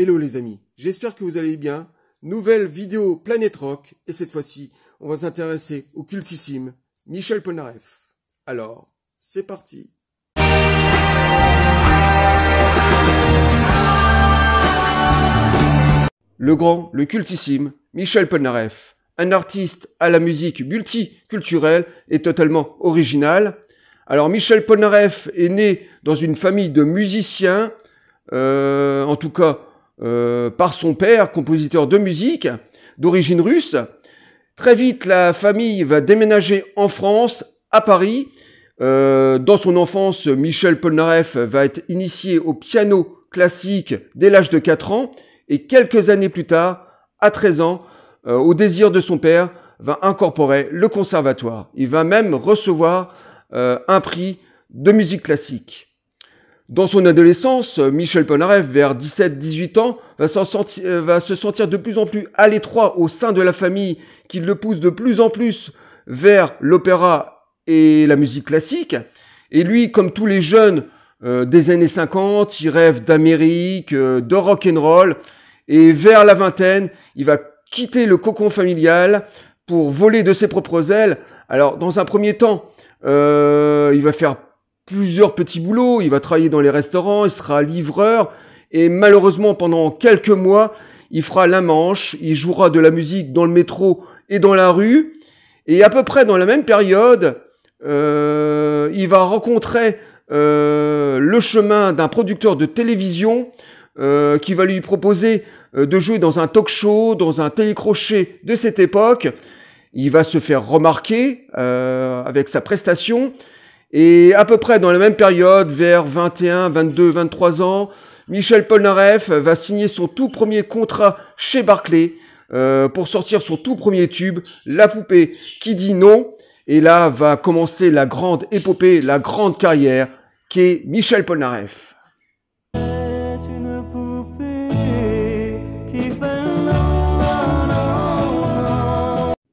Hello les amis, j'espère que vous allez bien. Nouvelle vidéo Planète Rock, et cette fois-ci, on va s'intéresser au cultissime Michel Polnareff. Alors, c'est parti. Le grand, le cultissime Michel Polnareff, un artiste à la musique multiculturelle et totalement original. Alors Michel Polnareff est né dans une famille de musiciens, en tout cas par son père, compositeur de musique, d'origine russe. Très vite, la famille va déménager en France, à Paris. Dans son enfance, Michel Polnareff va être initié au piano classique dès l'âge de 4 ans. Et quelques années plus tard, à 13 ans, au désir de son père, va incorporer le conservatoire. Il va même recevoir un prix de musique classique. Dans son adolescence, Michel Polnareff, vers 17-18 ans, va se sentir de plus en plus à l'étroit au sein de la famille, qui le pousse de plus en plus vers l'opéra et la musique classique. Et lui, comme tous les jeunes des années 50, il rêve d'Amérique, de rock'n'roll. Et vers la vingtaine, il va quitter le cocon familial pour voler de ses propres ailes. Alors, dans un premier temps, il va faire plusieurs petits boulots, il va travailler dans les restaurants, il sera livreur, et malheureusement pendant quelques mois, il fera la manche, il jouera de la musique dans le métro et dans la rue, et à peu près dans la même période, il va rencontrer le chemin d'un producteur de télévision qui va lui proposer de jouer dans un talk-show, dans un télécrochet de cette époque. Il va se faire remarquer avec sa prestation. Et à peu près dans la même période, vers 21, 22, 23 ans, Michel Polnareff va signer son tout premier contrat chez Barclay pour sortir son tout premier tube, La poupée qui dit non. Et là va commencer la grande épopée, la grande carrière qu'est Michel Polnareff.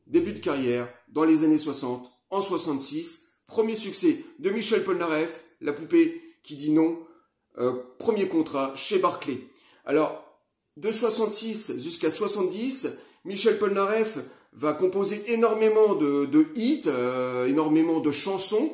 Début de carrière dans les années 60, en 66. Premier succès de Michel Polnareff, La poupée qui dit non, premier contrat chez Barclay. Alors, de 66 jusqu'à 70, Michel Polnareff va composer énormément de hits, énormément de chansons,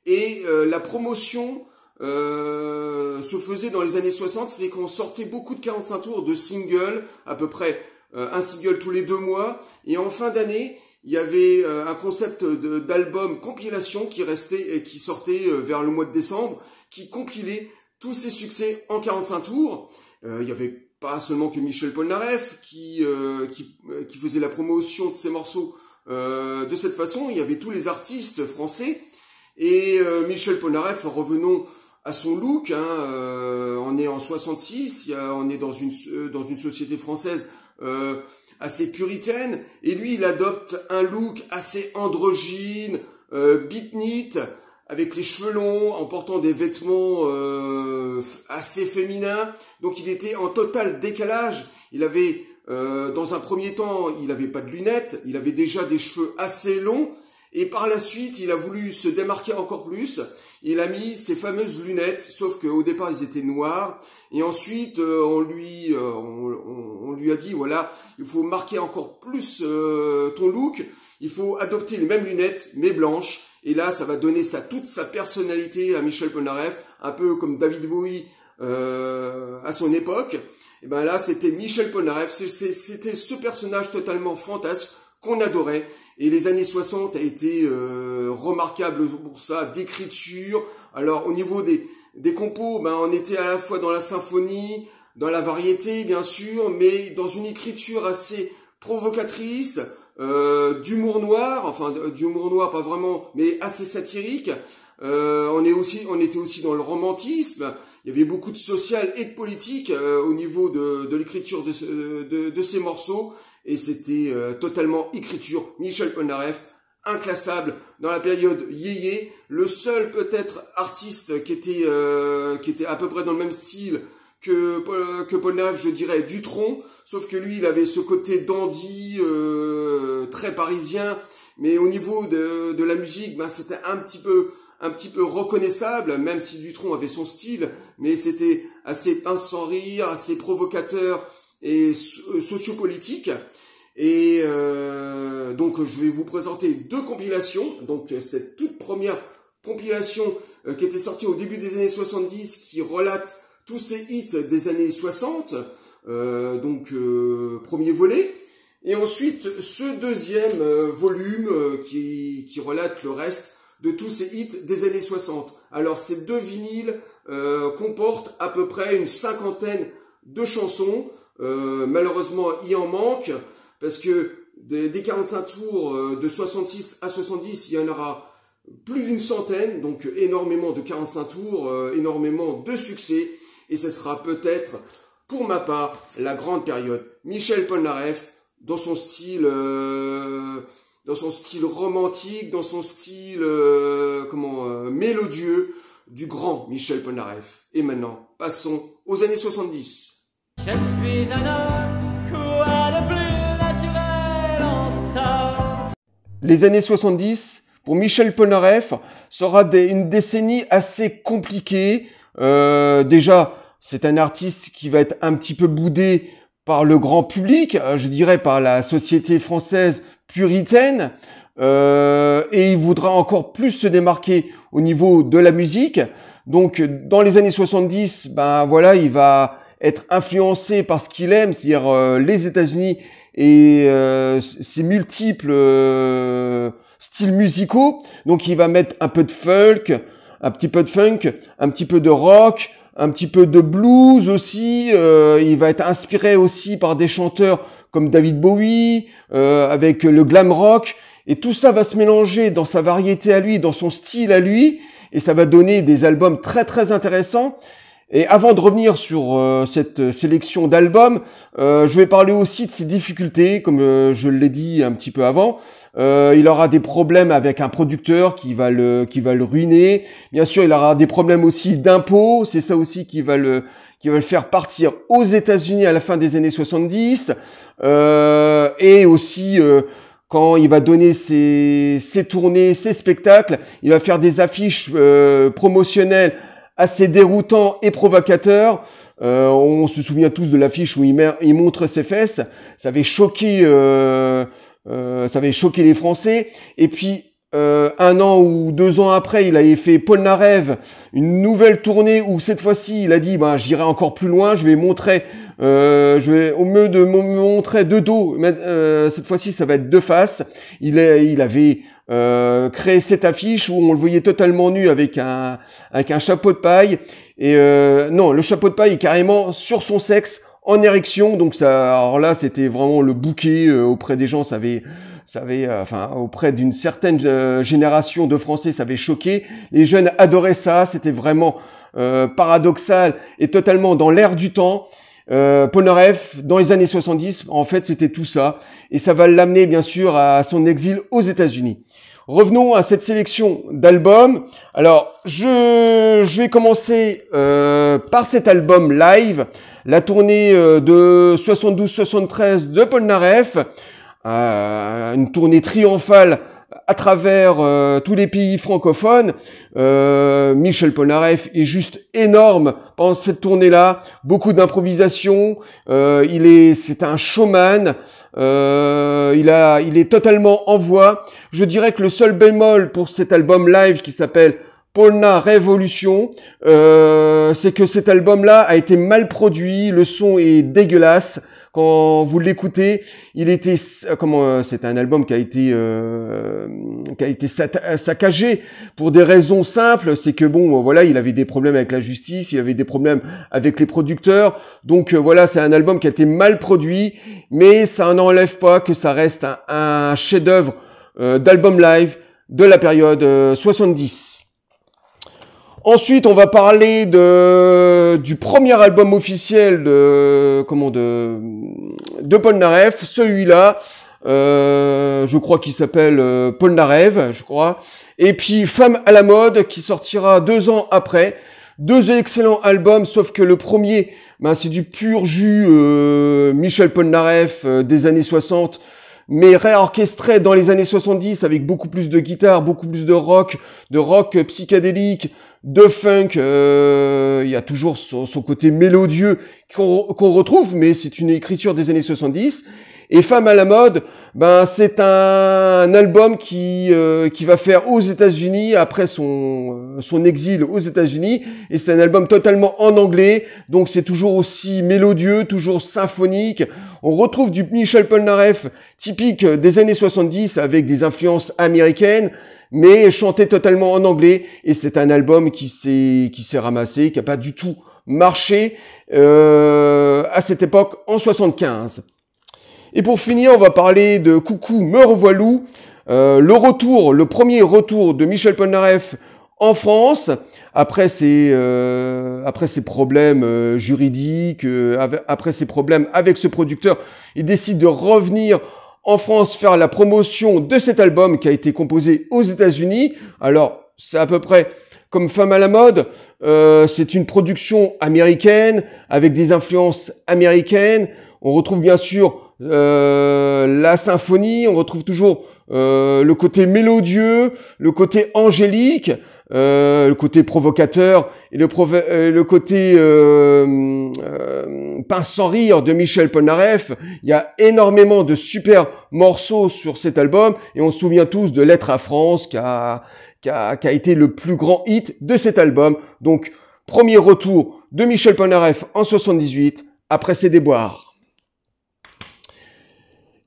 et la promotion se faisait dans les années 60, c'est qu'on sortait beaucoup de 45 tours de singles, à peu près un single tous les 2 mois, et en fin d'année, il y avait un concept d'album compilation qui sortait vers le mois de décembre, qui compilait tous ses succès en 45 tours. Il y avait pas seulement que Michel Polnareff qui faisait la promotion de ses morceaux de cette façon, il y avait tous les artistes français. Et Michel Polnareff, revenons à son look, on est en 66, on est dans une société française assez puritaine, et lui il adopte un look assez androgyne, beatnik, avec les cheveux longs, en portant des vêtements assez féminins. Donc il était en total décalage. Il avait, dans un premier temps, il n'avait pas de lunettes, il avait déjà des cheveux assez longs, et par la suite il a voulu se démarquer encore plus. Il a mis ses fameuses lunettes, sauf qu'au départ ils étaient noirs, et ensuite on lui a dit voilà, il faut marquer encore plus ton look, il faut adopter les mêmes lunettes mais blanches, et là ça va donner toute sa personnalité à Michel Polnareff, un peu comme David Bowie à son époque. Et ben là c'était Michel Polnareff, c'était ce personnage totalement fantasque qu'on adorait. Et les années 60 a été remarquable pour ça, d'écriture. Alors au niveau des compos, on était à la fois dans la symphonie, dans la variété bien sûr, mais dans une écriture assez provocatrice, d'humour noir, enfin d'humour noir pas vraiment, mais assez satirique. On était aussi dans le romantisme. Il y avait beaucoup de social et de politique au niveau de l'écriture de ces morceaux. Et c'était totalement écriture. Michel Polnareff, inclassable dans la période yéyé. Le seul peut-être artiste qui était à peu près dans le même style que Polnareff, je dirais Dutronc. Sauf que lui, il avait ce côté dandy, très parisien. Mais au niveau de la musique, c'était un petit peu un petit peu reconnaissable, même si Dutronc avait son style, mais c'était assez pince sans rire, assez provocateur et sociopolitique. Et donc je vais vous présenter deux compilations. Donc cette toute première compilation qui était sortie au début des années 70, qui relate tous ces hits des années 60, premier volet. Et ensuite ce deuxième volume qui relate le reste de tous ces hits des années 60. Alors ces deux vinyles comportent à peu près une cinquantaine de chansons. Malheureusement il en manque, parce que des 45 tours de 66 à 70, il y en aura plus d'une centaine, donc énormément de 45 tours, énormément de succès, et ce sera peut-être, pour ma part, la grande période Michel Polnareff, dans son style romantique, dans son style mélodieux du grand Michel Polnareff. Et maintenant, passons aux années 70. Je suis un homme, quoi de plus naturel en ça? Les années 70, pour Michel Polnareff, sera une décennie assez compliquée. Déjà, c'est un artiste qui va être un petit peu boudé par le grand public, je dirais par la société française puritaine, et il voudra encore plus se démarquer au niveau de la musique. Donc, dans les années 70, il va être influencé par ce qu'il aime, c'est-à-dire les États-Unis et ses multiples styles musicaux. Donc, il va mettre un peu de folk, un petit peu de funk, un petit peu de rock, un petit peu de blues aussi. Il va être inspiré aussi par des chanteurs comme David Bowie, avec le glam rock. Et tout ça va se mélanger dans sa variété à lui, dans son style à lui. Et ça va donner des albums très très intéressants. Et avant de revenir sur cette sélection d'albums, je vais parler aussi de ses difficultés, comme je l'ai dit un petit peu avant. Il aura des problèmes avec un producteur qui va le ruiner. Bien sûr, il aura des problèmes aussi d'impôts. C'est ça aussi qui va le faire partir aux États-Unis à la fin des années 70. Et aussi quand il va donner ses tournées, ses spectacles, il va faire des affiches promotionnelles assez déroutants et provocateurs. On se souvient tous de l'affiche où il montre ses fesses. Ça avait choqué les Français. Et puis, 1 an ou 2 ans après, il avait fait Polnareff, une nouvelle tournée où cette fois-ci, il a dit, j'irai encore plus loin, je vais montrer, au mieux de me montrer de dos, cette fois-ci, ça va être de face. Il avait créé cette affiche où on le voyait totalement nu avec un chapeau de paille. Et non, le chapeau de paille est carrément sur son sexe, en érection. Donc alors là, c'était vraiment le bouquet auprès des gens. Auprès d'une certaine génération de Français, ça avait choqué. Les jeunes adoraient ça. C'était vraiment paradoxal et totalement dans l'air du temps. Polnareff, dans les années 70, en fait, c'était tout ça. Et ça va l'amener, bien sûr, à son exil aux États-Unis. Revenons à cette sélection d'albums. Alors, je vais commencer par cet album live, la tournée de 72-73 de Polnareff, une tournée triomphale à travers tous les pays francophones. Michel Polnareff est juste énorme pendant cette tournée-là, beaucoup d'improvisation. C'est un showman. Il est totalement en voix. Je dirais que le seul bémol pour cet album live qui s'appelle Polna Révolution, c'est que cet album-là a été mal produit. Le son est dégueulasse. Quand vous l'écoutez, c'est un album qui a été saccagé pour des raisons simples. C'est que il avait des problèmes avec la justice, il avait des problèmes avec les producteurs. Donc c'est un album qui a été mal produit, mais ça n'enlève pas que ça reste un chef-d'œuvre d'album live de la période 70. Ensuite, on va parler du premier album officiel de Polnareff. Celui-là, je crois qu'il s'appelle Polnareff, je crois. Et puis Femme à la mode, qui sortira 2 ans après. 2 excellents albums, sauf que le premier, c'est du pur jus Michel Polnareff des années 60. mais réorchestré dans les années 70 avec beaucoup plus de guitare, beaucoup plus de rock psychédélique, de funk. Il y a toujours son côté mélodieux qu'on retrouve, mais c'est une écriture des années 70. Et Femme à la mode, ben c'est un album qui va faire aux États-Unis après son exil aux États-Unis, et c'est un album totalement en anglais, donc c'est toujours aussi mélodieux, toujours symphonique. On retrouve du Michel Polnareff typique des années 70 avec des influences américaines, mais chanté totalement en anglais, et c'est un album qui s'est ramassé, qui a pas du tout marché à cette époque en 75. Et pour finir, on va parler de Coucou me revoilou, le premier retour de Michel Polnareff en France après ses problèmes juridiques, après ses problèmes avec ce producteur. Il décide de revenir en France faire la promotion de cet album qui a été composé aux États-Unis. Alors, c'est à peu près comme Femme à la mode, c'est une production américaine avec des influences américaines. On retrouve bien sûr la symphonie, on retrouve toujours le côté mélodieux, le côté angélique, le côté provocateur et le côté pince sans rire de Michel Polnareff. Il y a énormément de super morceaux sur cet album, et on se souvient tous de Lettre à France qui a été le plus grand hit de cet album. Donc, premier retour de Michel Polnareff en 78 après ses déboires.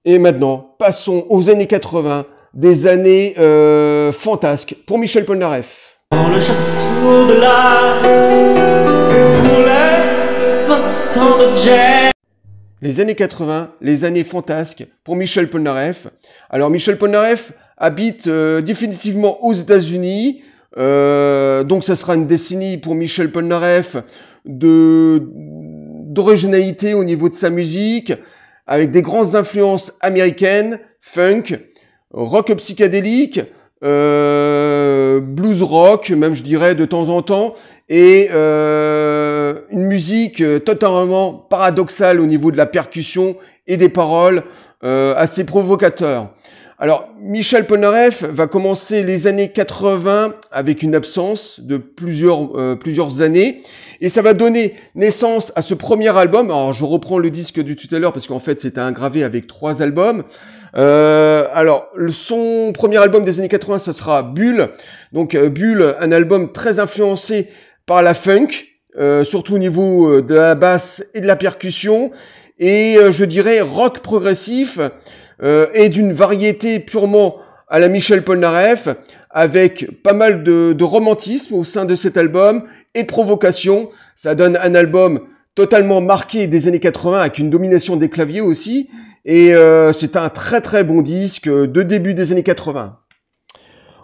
Et maintenant, passons aux années 80, des années fantasques pour Michel Polnareff. Dans le château de l'Art, pour les 20 ans de jazz. Les années 80, les années fantasques pour Michel Polnareff. Alors, Michel Polnareff habite définitivement aux États-Unis, donc ça sera une décennie pour Michel Polnareff d'originalité au niveau de sa musique, avec des grandes influences américaines, funk, rock psychédélique, blues rock, même je dirais de temps en temps, et une musique totalement paradoxale au niveau de la percussion et des paroles, assez provocateur. Alors, Michel Polnareff va commencer les années 80 avec une absence de plusieurs années, et ça va donner naissance à ce premier album. Alors, je reprends le disque du tout à l'heure parce qu'en fait, c'était un gravé avec 3 albums. Alors, son premier album des années 80, ça sera Bulle. Donc, Bulle, un album très influencé par la funk, surtout au niveau de la basse et de la percussion, et je dirais rock progressif, et d'une variété purement à la Michel Polnareff, avec pas mal de romantisme au sein de cet album et de provocation. Ça donne un album totalement marqué des années 80 avec une domination des claviers aussi, et c'est un très très bon disque de début des années 80.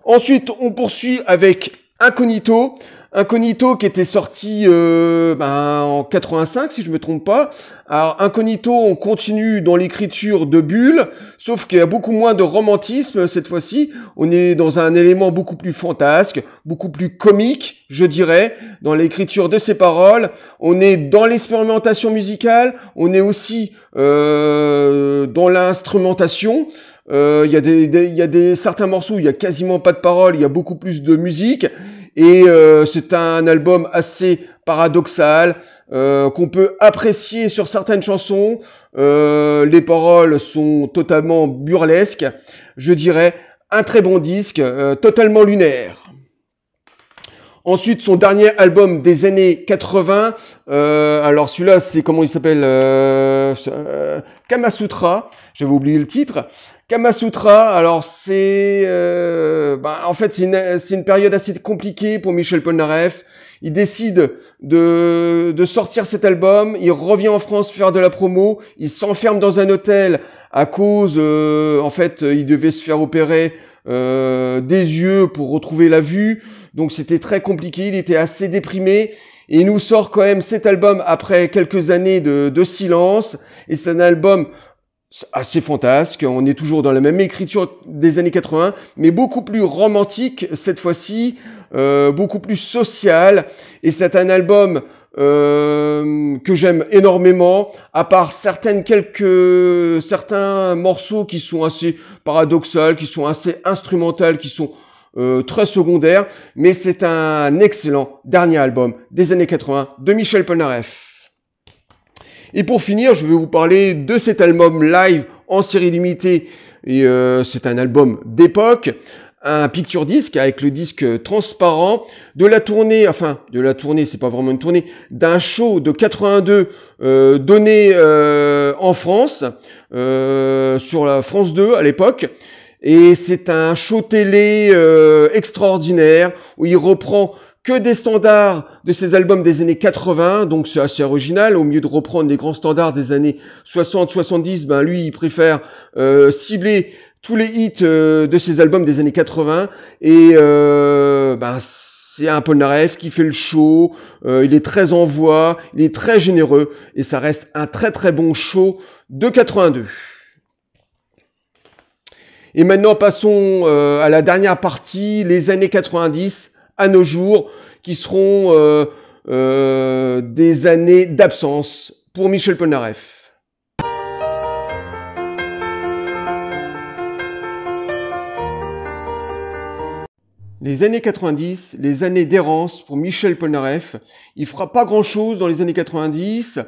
Ensuite, on poursuit avec Incognito. Incognito qui était sorti en 85 si je me trompe pas. Alors Incognito, on continue dans l'écriture de Bulle, sauf qu'il y a beaucoup moins de romantisme cette fois-ci. On est dans un élément beaucoup plus fantasque, beaucoup plus comique, je dirais, dans l'écriture de ses paroles. On est dans l'expérimentation musicale, on est aussi dans l'instrumentation. Il y a certains morceaux où il y a quasiment pas de paroles, il y a beaucoup plus de musique. Et c'est un album assez paradoxal qu'on peut apprécier sur certaines chansons. Les paroles sont totalement burlesques. Je dirais un très bon disque, totalement lunaire. Ensuite, son dernier album des années 80. Alors celui-là, c'est comment il s'appelle Kama Sutra. J'avais oublié le titre. Kama Sutra, alors c'est en fait c'est une période assez compliquée pour Michel Polnareff. Il décide de sortir cet album, il revient en France faire de la promo, il s'enferme dans un hôtel à cause en fait, il devait se faire opérer des yeux pour retrouver la vue. Donc c'était très compliqué, il était assez déprimé. Et il nous sort quand même cet album après quelques années de silence. Et c'est un album assez fantasque, on est toujours dans la même écriture des années 80, mais beaucoup plus romantique cette fois-ci, beaucoup plus social, et c'est un album que j'aime énormément, à part certains morceaux qui sont assez paradoxaux, qui sont assez instrumentaux, qui sont très secondaires, mais c'est un excellent dernier album des années 80 de Michel Polnareff. Et pour finir, je vais vous parler de cet album live en série limitée, et c'est un album d'époque, un picture disc avec le disque transparent, de la tournée, c'est pas vraiment une tournée, d'un show de 82 donné en France, sur la France 2 à l'époque. Et c'est un show télé extraordinaire où il reprend que des standards de ses albums des années 80, donc c'est assez original. Au lieu de reprendre des grands standards des années 60-70, ben lui il préfère cibler tous les hits de ses albums des années 80 et c'est un Polnareff qui fait le show, il est très en voix, il est très généreux et ça reste un très très bon show de 82. Et maintenant passons à la dernière partie, les années 90 à nos jours, qui seront des années d'absence pour Michel Polnareff. Les années 90, les années d'errance pour Michel Polnareff. Il fera pas grand-chose dans les années 90.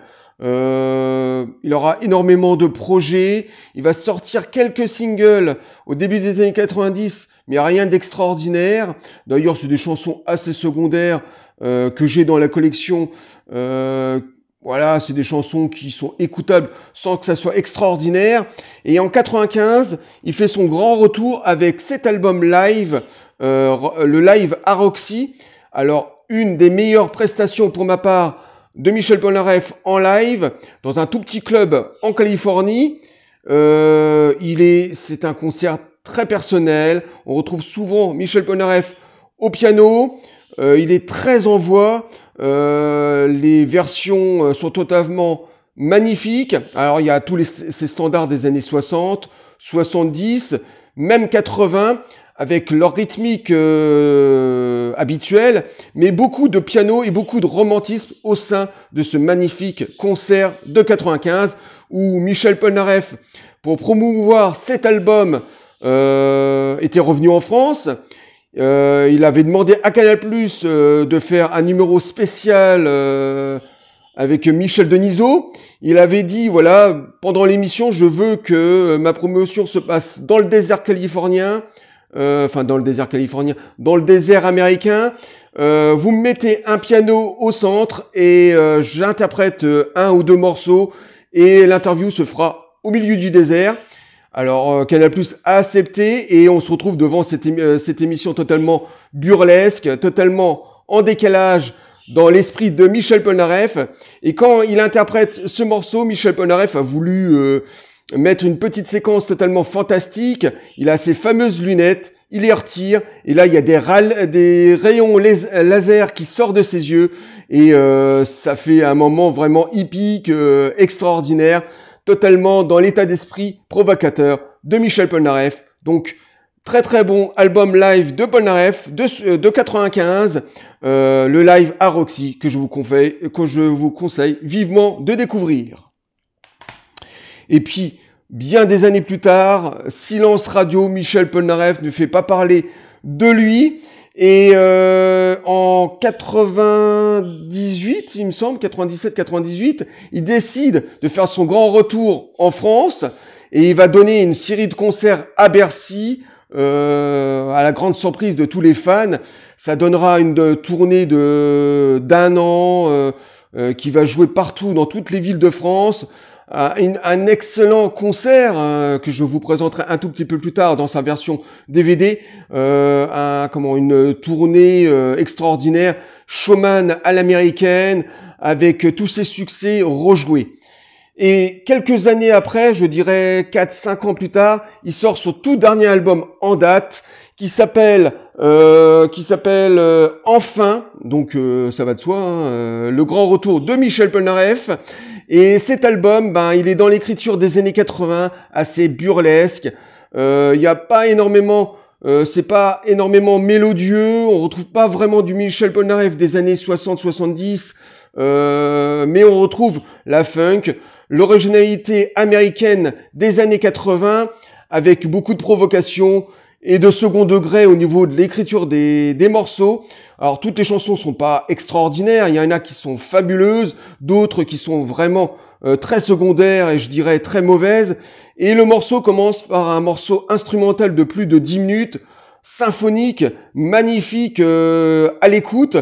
Il aura énormément de projets. Il va sortir quelques singles au début des années 90, mais rien d'extraordinaire. D'ailleurs, c'est des chansons assez secondaires que j'ai dans la collection. Voilà, c'est des chansons qui sont écoutables sans que ça soit extraordinaire. Et en 95, il fait son grand retour avec cet album live, le live à Roxy. Alors, une des meilleures prestations pour ma part de Michel Polnareff en live dans un tout petit club en Californie. C'est un concert très personnel. On retrouve souvent Michel Polnareff au piano. Il est très en voix. Les versions sont totalement magnifiques. Alors il y a tous ces standards des années 60, 70, même 80, avec leur rythmique habituelle, mais beaucoup de piano et beaucoup de romantisme au sein de ce magnifique concert de 95, où Michel Polnareff, pour promouvoir cet album, était revenu en France. Il avait demandé à Canal+ de faire un numéro spécial avec Michel Denisot. Il avait dit, voilà, pendant l'émission, je veux que ma promotion se passe dans le désert californien, dans le désert américain. Vous me mettez un piano au centre et j'interprète un ou deux morceaux et l'interview se fera au milieu du désert. Alors Canal+ a accepté et on se retrouve devant cette émission totalement burlesque, totalement en décalage dans l'esprit de Michel Polnareff. Et quand il interprète ce morceau, Michel Polnareff a voulu mettre une petite séquence totalement fantastique. Il a ses fameuses lunettes, il les retire et là il y a des rayons laser qui sortent de ses yeux et ça fait un moment vraiment hippique, extraordinaire, totalement dans l'état d'esprit provocateur de Michel Polnareff. Donc très très bon album live de Polnareff de 95, le live à Roxy que je vous conseille vivement de découvrir. Et puis bien des années plus tard, silence radio, Michel Polnareff ne fait pas parler de lui. Et en 98, il me semble, 97-98, il décide de faire son grand retour en France et il va donner une série de concerts à Bercy, à la grande surprise de tous les fans. Ça donnera une tournée d'un an qui va jouer partout dans toutes les villes de France. Un excellent concert que je vous présenterai un tout petit peu plus tard dans sa version DVD, une tournée extraordinaire, showman à l'américaine, avec tous ses succès rejoués. Et quelques années après, je dirais 4-5 ans plus tard, il sort son tout dernier album en date, qui s'appelle Enfin, donc ça va de soi, le grand retour de Michel Polnareff. Et cet album, il est dans l'écriture des années 80, assez burlesque. Il y a pas énormément, c'est pas énormément mélodieux. On retrouve pas vraiment du Michel Polnareff des années 60-70. mais on retrouve la funk, l'originalité américaine des années 80, avec beaucoup de provocation et de second degré au niveau de l'écriture des morceaux. Alors toutes les chansons sont pas extraordinaires, il y en a qui sont fabuleuses, d'autres qui sont vraiment très secondaires et je dirais très mauvaises. Et le morceau commence par un morceau instrumental de plus de 10 minutes, symphonique, magnifique à l'écoute.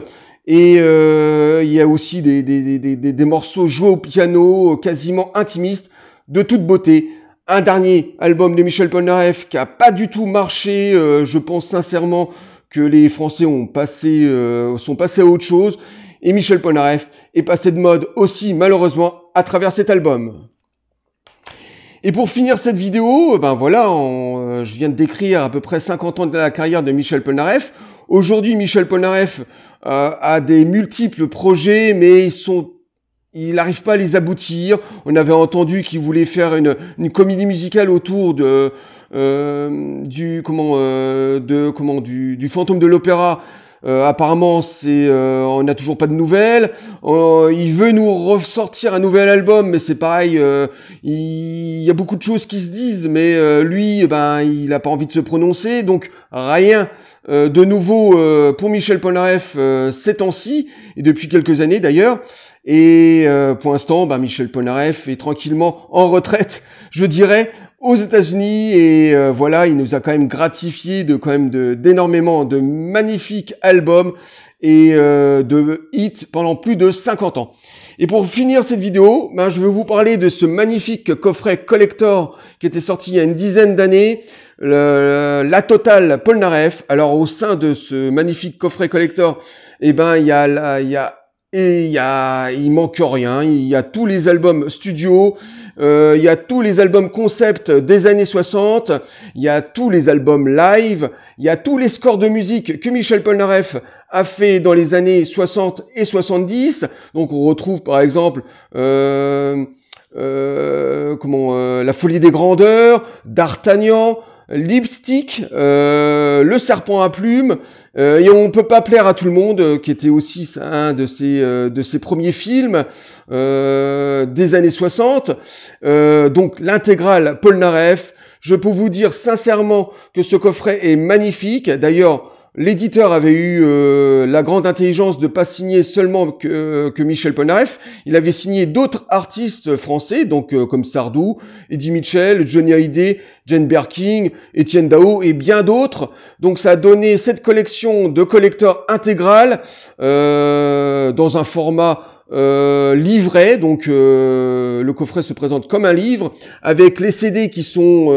Et il y a aussi des morceaux joués au piano, quasiment intimistes, de toute beauté. Un dernier album de Michel Polnareff qui a pas du tout marché. Je pense sincèrement que les Français sont passés à autre chose. Et Michel Polnareff est passé de mode aussi, malheureusement, à travers cet album. Et pour finir cette vidéo, ben voilà, je viens de décrire à peu près 50 ans de la carrière de Michel Polnareff. Aujourd'hui, Michel Polnareff a des multiples projets, mais il n'arrive pas à les aboutir. On avait entendu qu'il voulait faire une comédie musicale autour du fantôme de l'opéra. Apparemment, on n'a toujours pas de nouvelles. Il veut nous ressortir un nouvel album, mais c'est pareil. Il y a beaucoup de choses qui se disent, mais lui, il n'a pas envie de se prononcer. Donc rien de nouveau pour Michel Polnareff ces temps-ci et depuis quelques années d'ailleurs. Et pour l'instant, Michel Polnareff est tranquillement en retraite, je dirais, aux États-Unis. Et voilà, il nous a quand même gratifié d'énormément de magnifiques albums et de hits pendant plus de 50 ans. Et pour finir cette vidéo, je vais vous parler de ce magnifique coffret collector qui était sorti il y a une dizaine d'années, la Totale Polnareff. Alors au sein de ce magnifique coffret collector, il manque rien. Il y a tous les albums studio, il y a tous les albums concept des années 60, il y a tous les albums live, il y a tous les scores de musique que Michel Polnareff a fait dans les années 60 et 70. Donc on retrouve par exemple La Folie des Grandeurs, D'Artagnan, Lipstick, Le Serpent à Plumes, et On peut pas plaire à tout le monde, qui était aussi un de ses premiers films des années 60. Donc l'intégrale Polnareff. Je peux vous dire sincèrement que ce coffret est magnifique. D'ailleurs, l'éditeur avait eu la grande intelligence de pas signer seulement que Michel Polnareff. Il avait signé d'autres artistes français, donc comme Sardou, Eddie Mitchell, Johnny Hallyday, Jane Birkin, Étienne Dao et bien d'autres. Donc ça a donné cette collection de collecteurs intégrale dans un format livret. Donc le coffret se présente comme un livre avec les CD qui sont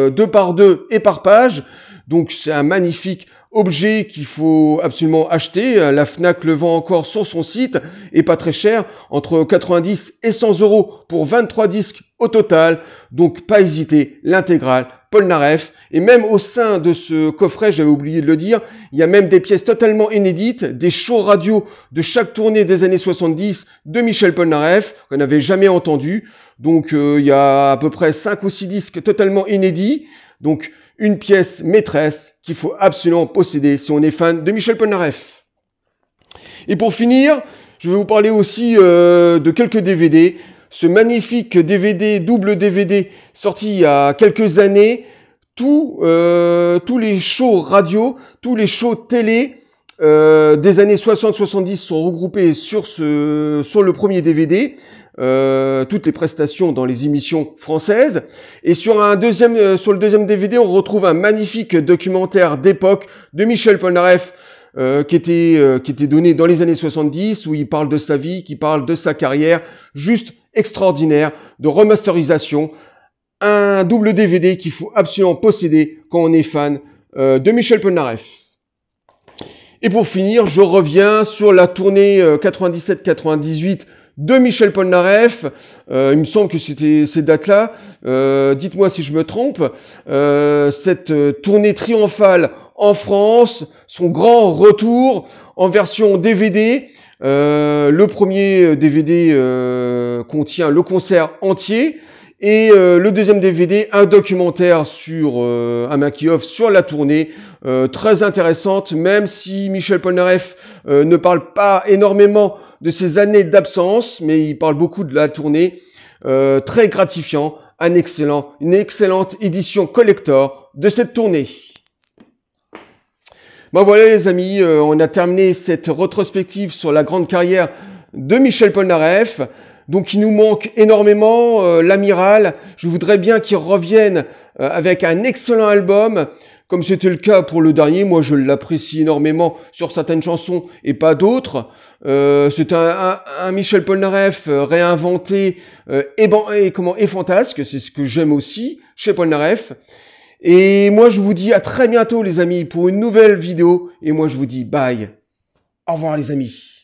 2 par 2 et par page. Donc c'est un magnifique objet qu'il faut absolument acheter. La Fnac le vend encore sur son site et pas très cher, entre 90 et 100 euros pour 23 disques au total. Donc pas hésiter, l'intégrale Polnareff. Et même au sein de ce coffret, j'avais oublié de le dire, il y a même des pièces totalement inédites, des shows radio de chaque tournée des années 70 de Michel Polnareff qu'on n'avait jamais entendu. Donc il y a à peu près 5 ou 6 disques totalement inédits. Donc une pièce maîtresse qu'il faut absolument posséder si on est fan de Michel Polnareff. Et pour finir, je vais vous parler aussi de quelques DVD. Ce magnifique DVD, double DVD, sorti il y a quelques années. Tous les shows radio, tous les shows télé des années 60-70 sont regroupés sur le premier DVD. Toutes les prestations dans les émissions françaises. Et sur le deuxième DVD, on retrouve un magnifique documentaire d'époque de Michel Polnareff qui était donné dans les années 70, où il parle de sa vie, qui parle de sa carrière, juste extraordinaire, de remasterisation. Un double DVD qu'il faut absolument posséder quand on est fan de Michel Polnareff. Et pour finir, je reviens sur la tournée 97-98 de Michel Polnareff. Il me semble que c'était ces dates-là. Dites-moi si je me trompe. Cette tournée triomphale en France, son grand retour en version DVD. Le premier DVD contient le concert entier. Et le deuxième DVD, un documentaire sur un making-of sur la tournée, très intéressante, même si Michel Polnareff ne parle pas énormément de ses années d'absence, mais il parle beaucoup de la tournée, très gratifiant, une excellente édition collector de cette tournée. Bon voilà les amis, on a terminé cette rétrospective sur la grande carrière de Michel Polnareff. Donc il nous manque énormément, l'Amiral. Je voudrais bien qu'il revienne avec un excellent album, comme c'était le cas pour le dernier. Moi je l'apprécie énormément sur certaines chansons et pas d'autres. C'est un Michel Polnareff réinventé et fantasque. C'est ce que j'aime aussi chez Polnareff. Et moi je vous dis à très bientôt les amis pour une nouvelle vidéo. Et moi je vous dis bye. Au revoir les amis.